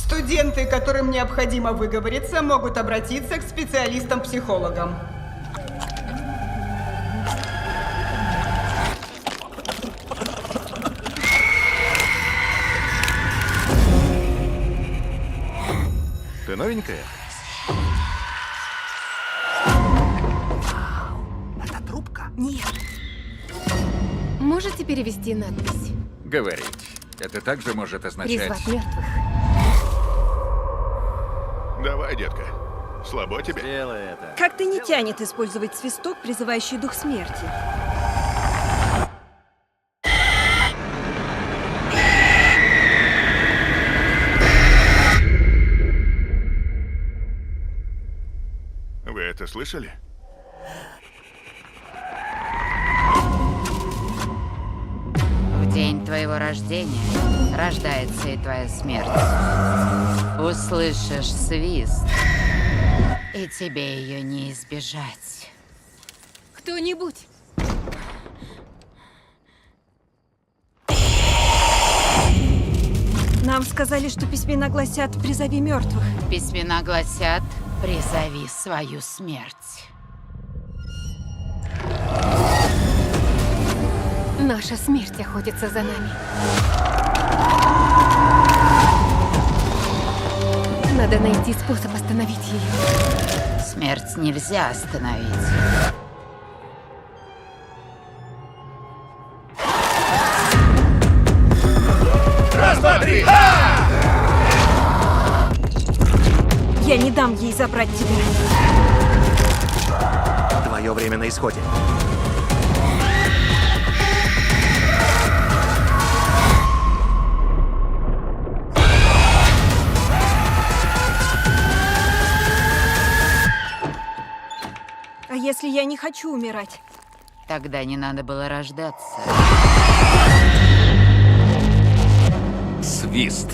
Студенты, которым необходимо выговориться, могут обратиться к специалистам-психологам. Ты новенькая? Это трубка? Нет. Можете перевести надпись? Говорить. Это также может означать... Призвать мертвых. Давай, детка. Слабо тебе? Делай это. Как-то не тянет использовать свисток, призывающий дух смерти. Вы это слышали? В день твоего рождения рождается и твоя смерть. Услышишь свист, и тебе ее не избежать. Кто-нибудь! Нам сказали, что письмена гласят «призови мертвых». Письмена гласят: призови свою смерть. Наша смерть охотится за нами. Надо найти способ остановить ее. Смерть нельзя остановить. Раз, два, три! Я не дам ей забрать тебя. Твое время на исходе. А если я не хочу умирать? Тогда не надо было рождаться. Свист.